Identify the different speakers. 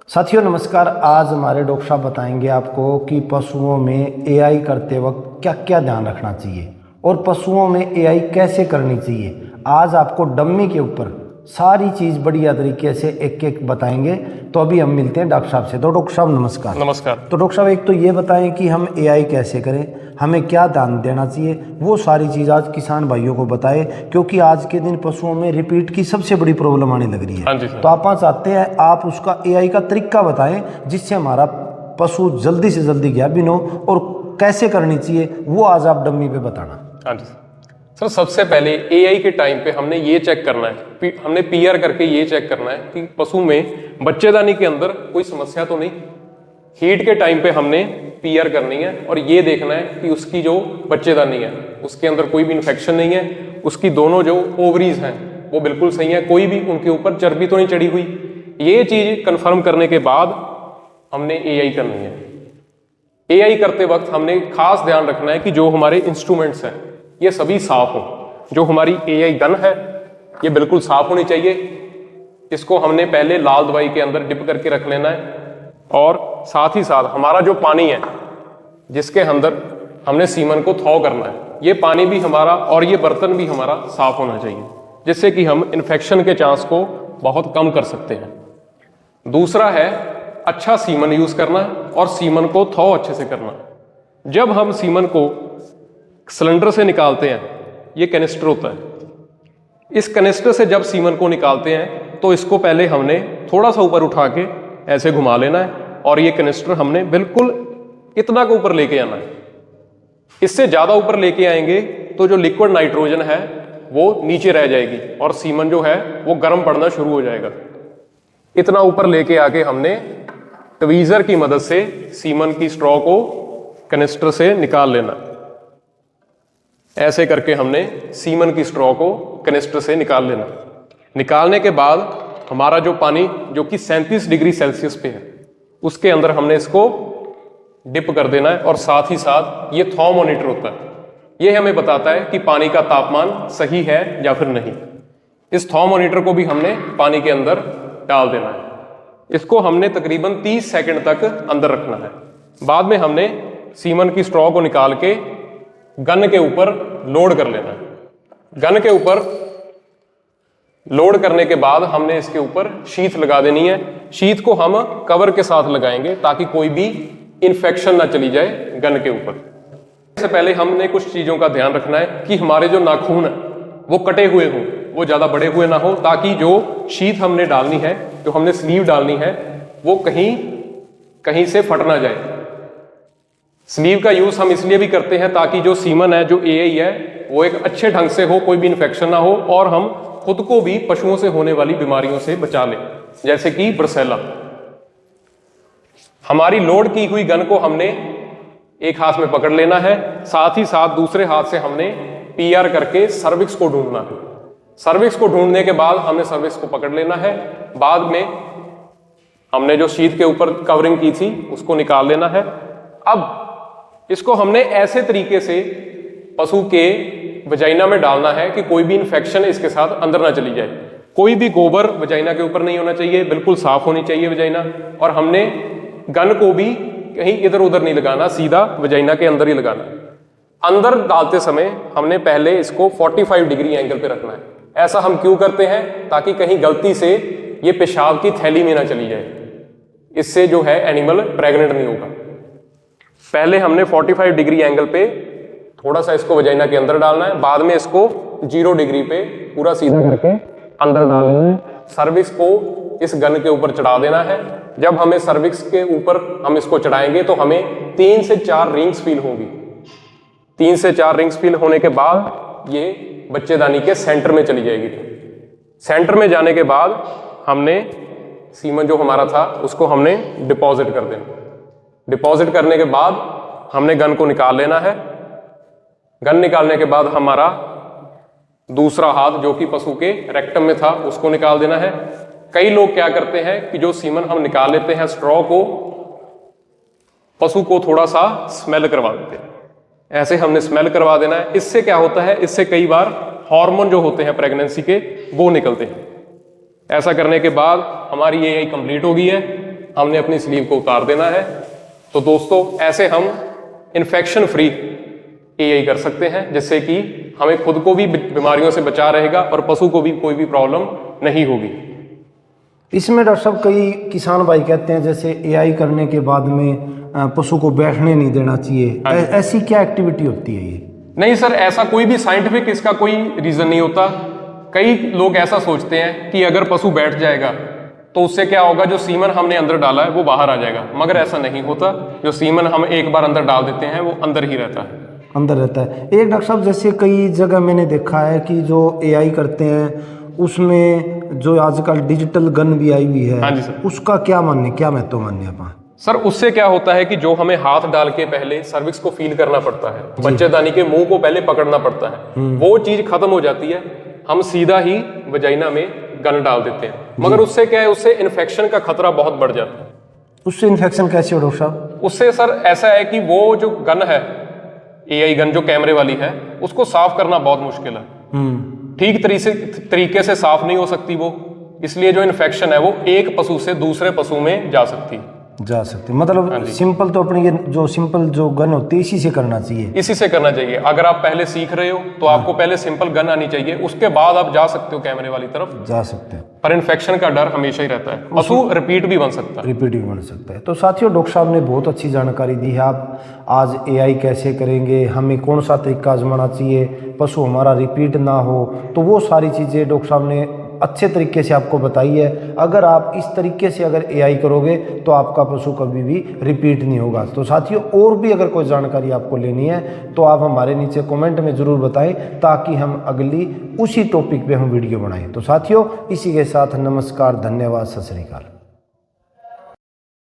Speaker 1: साथियों नमस्कार। आज हमारे डॉक्टर साहब बताएंगे आपको कि पशुओं में एआई करते वक्त क्या क्या ध्यान रखना चाहिए और पशुओं में एआई कैसे करनी चाहिए। आज आपको डम्मी के ऊपर सारी चीज़ बढ़िया तरीके से एक एक बताएंगे। तो अभी हम मिलते हैं डॉक्टर साहब से। तो डॉक्टर साहब नमस्कार।
Speaker 2: नमस्कार।
Speaker 1: तो डॉक्टर साहब एक तो ये बताएं कि हम एआई कैसे करें, हमें क्या ध्यान देना चाहिए, वो सारी चीज़ आज किसान भाइयों को बताएं, क्योंकि आज के दिन पशुओं में रिपीट की सबसे बड़ी प्रॉब्लम आने लग रही है।
Speaker 2: हाँ जी सर।
Speaker 1: तो आप चाहते हैं आप उसका एआई का तरीका बताएं जिससे हमारा पशु जल्दी से जल्दी गाभिन हो और कैसे करनी चाहिए वो आज आप डम्मी पे बताना।
Speaker 2: हाँ जी सर, सबसे पहले एआई के टाइम पे हमने ये चेक करना है, हमने पीआर करके ये चेक करना है कि पशु में बच्चेदानी के अंदर कोई समस्या तो नहीं। हीट के टाइम पे हमने पीआर करनी है और ये देखना है कि उसकी जो बच्चेदानी है उसके अंदर कोई भी इन्फेक्शन नहीं है, उसकी दोनों जो ओवरीज हैं वो बिल्कुल सही है, कोई भी उनके ऊपर चर्बी तो नहीं चढ़ी हुई। ये चीज कंफर्म करने के बाद हमने एआई करनी है। एआई करते वक्त हमने खास ध्यान रखना है कि जो हमारे इंस्ट्रूमेंट्स हैं ये सभी साफ हो। जो हमारी एआई गन है ये बिल्कुल साफ होनी चाहिए। इसको हमने पहले लाल दवाई के अंदर डिप करके रख लेना है और साथ ही साथ हमारा जो पानी है जिसके अंदर हमने सीमन को थॉ करना है, ये पानी भी हमारा और ये बर्तन भी हमारा साफ होना चाहिए, जिससे कि हम इन्फेक्शन के चांस को बहुत कम कर सकते हैं। दूसरा है अच्छा सीमन यूज करना और सीमन को थॉ अच्छे से करना। जब हम सीमन को सिलेंडर से निकालते हैं, ये कैनिस्टर होता है, इस कैनिस्टर से जब सीमन को निकालते हैं तो इसको पहले हमने थोड़ा सा ऊपर उठा के ऐसे घुमा लेना है और ये कैनिस्टर हमने बिल्कुल इतना के ऊपर लेके आना है। इससे ज्यादा ऊपर लेके आएंगे तो जो लिक्विड नाइट्रोजन है वो नीचे रह जाएगी और सीमन जो है वो गर्म पड़ना शुरू हो जाएगा। इतना ऊपर लेके आके हमने ट्वीजर की मदद से सीमन की स्ट्रॉ को कैनिस्टर से निकाल लेना। ऐसे करके हमने सीमन की स्ट्रॉ को कैनिस्टर से निकाल लेना। निकालने के बाद हमारा जो पानी जो कि 37 डिग्री सेल्सियस पे है उसके अंदर हमने इसको डिप कर देना है और साथ ही साथ ये थॉ मॉनिटर होता है, ये हमें बताता है कि पानी का तापमान सही है या फिर नहीं। इस थॉ मॉनिटर को भी हमने पानी के अंदर डाल देना है। इसको हमने तकरीबन 30 सेकंड तक अंदर रखना है। बाद में हमने सीमन की स्ट्रॉ को निकाल के गन के ऊपर लोड कर लेना है। गन के ऊपर लोड करने के बाद हमने इसके ऊपर शीथ लगा देनी है। शीथ को हम कवर के साथ लगाएंगे ताकि कोई भी इंफेक्शन ना चली जाए गन के ऊपर। इससे पहले हमने कुछ चीजों का ध्यान रखना है कि हमारे जो नाखून है वो कटे हुए हों, वो ज्यादा बड़े हुए ना हो, ताकि जो शीथ हमने डालनी है, जो हमने स्लीव डालनी है, वो कहीं से फट ना जाए। स्लीव का यूज हम इसलिए भी करते हैं ताकि जो सीमन है, जो एआई है, वो एक अच्छे ढंग से हो, कोई भी इन्फेक्शन ना हो और हम खुद को भी पशुओं से होने वाली बीमारियों से बचा लें, जैसे कि ब्रुसेला। हमारी लोड की हुई गन को हमने एक हाथ में पकड़ लेना है, साथ ही साथ दूसरे हाथ से हमने पीआर करके सर्विक्स को ढूंढना है। सर्विक्स को ढूंढने के बाद हमने सर्विक्स को पकड़ लेना है। बाद में हमने जो शीट के ऊपर कवरिंग की थी उसको निकाल लेना है। अब इसको हमने ऐसे तरीके से पशु के वजाइना में डालना है कि कोई भी इंफेक्शन इसके साथ अंदर ना चली जाए। कोई भी गोबर वजाइना के ऊपर नहीं होना चाहिए, बिल्कुल साफ होनी चाहिए वजाइना। और हमने गन को भी कहीं इधर उधर नहीं लगाना, सीधा वजाइना के अंदर ही लगाना। अंदर डालते समय हमने पहले इसको 45 डिग्री एंगल पे रखना है। ऐसा हम क्यों करते हैं? ताकि कहीं गलती से ये पेशाब की थैली में ना चली जाए, इससे जो है एनिमल प्रेग्नेंट नहीं होगा। पहले हमने 45 डिग्री एंगल पे थोड़ा सा इसको वजाइना के अंदर डालना है, बाद में इसको 0 डिग्री पे पूरा सीधा करके अंदर डाल देना है। सर्विक्स को इस गन के ऊपर चढ़ा देना है। जब हमें सर्विक्स के ऊपर हम इसको चढ़ाएंगे तो हमें 3 से 4 रिंग्स फील होगी। 3 से 4 रिंग्स फील होने के बाद ये बच्चेदानी के सेंटर में चली जाएगी। सेंटर में जाने के बाद हमने सीमन जो हमारा था उसको हमने डिपॉजिट कर देना। डिपॉजिट करने के बाद हमने गन को निकाल लेना है। गन निकालने के बाद हमारा दूसरा हाथ जो कि पशु के रेक्टम में था उसको निकाल देना है। कई लोग क्या करते हैं कि जो सीमन हम निकाल लेते हैं स्ट्रॉ को, पशु को थोड़ा सा स्मेल करवा देते हैं। ऐसे हमने स्मेल करवा देना है। इससे क्या होता है, इससे कई बार हार्मोन जो होते हैं प्रेगनेंसी के वो निकलते हैं। ऐसा करने के बाद हमारी एआई कंप्लीट हो गई है। हमने अपनी स्लीव को उतार देना है। तो दोस्तों ऐसे हम इन्फेक्शन फ्री एआई कर सकते हैं, जिससे कि हमें खुद को भी बीमारियों से बचा रहेगा और पशु को भी कोई भी प्रॉब्लम नहीं होगी।
Speaker 1: इसमें डॉक्टर साहब कई किसान भाई कहते हैं जैसे एआई करने के बाद में पशु को बैठने नहीं देना चाहिए, ऐसी क्या एक्टिविटी होती है ये?
Speaker 2: नहीं सर, ऐसा कोई भी साइंटिफिक इसका कोई रीजन नहीं होता। कई लोग ऐसा सोचते हैं कि अगर पशु बैठ जाएगा तो उससे क्या होगा, जो सीमन हमने अंदर डाला है वो बाहर आ जाएगा, मगर ऐसा नहीं होता। जो सीमन हम एक बार अंदर डाल देते हैं वो अंदर ही रहता है,
Speaker 1: अंदर रहता है। एक डॉक्टर साहब जैसे कई जगह मैंने देखा है कि जो एआई करते हैं उसमें जो आजकल डिजिटल गन भी आई हुई है,
Speaker 2: हाँ जी सर,
Speaker 1: उसका क्या मानने, क्या महत्व मानने आप?
Speaker 2: सर उससे क्या होता है कि जो हमें हाथ डाल के पहले सर्विक्स को फील करना पड़ता है, बच्चेदानी के मुंह को पहले पकड़ना पड़ता है, वो चीज खत्म हो जाती है। हम सीधा ही वजाइना में गन डाल देते हैं, मगर उससे क्या है, उससे इन्फेक्शन का खतरा बहुत बढ़ जाता है।
Speaker 1: उससे इन्फेक्शन कैसे हो डॉक्टर साहब?
Speaker 2: उससे सर ऐसा है कि वो जो गन है, एआई गन जो कैमरे वाली है, उसको साफ करना बहुत मुश्किल है। ठीक तरीके से साफ नहीं हो सकती वो, इसलिए जो इन्फेक्शन है वो एक पशु से दूसरे पशु में जा सकती है।
Speaker 1: जा सकते, मतलब सिंपल तो अपनी ये जो सिंपल जो गन होती है इसी से करना चाहिए,
Speaker 2: इसी से करना चाहिए। अगर आप पहले सीख रहे हो तो आपको पहले सिंपल गन आनी चाहिए, उसके बाद आप जा सकते हो कैमरे वाली तरफ,
Speaker 1: जा सकते हैं।
Speaker 2: पर इन्फेक्शन का डर हमेशा ही रहता है, पशु रिपीट भी बन सकता है।
Speaker 1: रिपीट भी बन सकता है। तो साथियों, डॉक्टर साहब ने बहुत अच्छी जानकारी दी है। आप आज एआई कैसे करेंगे, हमें कौन सा तरीका आजमाना चाहिए, पशु हमारा रिपीट ना हो, तो वो सारी चीज़ें डॉक्टर साहब ने अच्छे तरीके से आपको बताई है। अगर आप इस तरीके से अगर एआई करोगे तो आपका पशु कभी भी रिपीट नहीं होगा। तो साथियों, और भी अगर कोई जानकारी आपको लेनी है तो आप हमारे नीचे कमेंट में ज़रूर बताएं, ताकि हम अगली उसी टॉपिक पे हम वीडियो बनाएं। तो साथियों, इसी के साथ नमस्कार, धन्यवाद, सत श्री अकाल।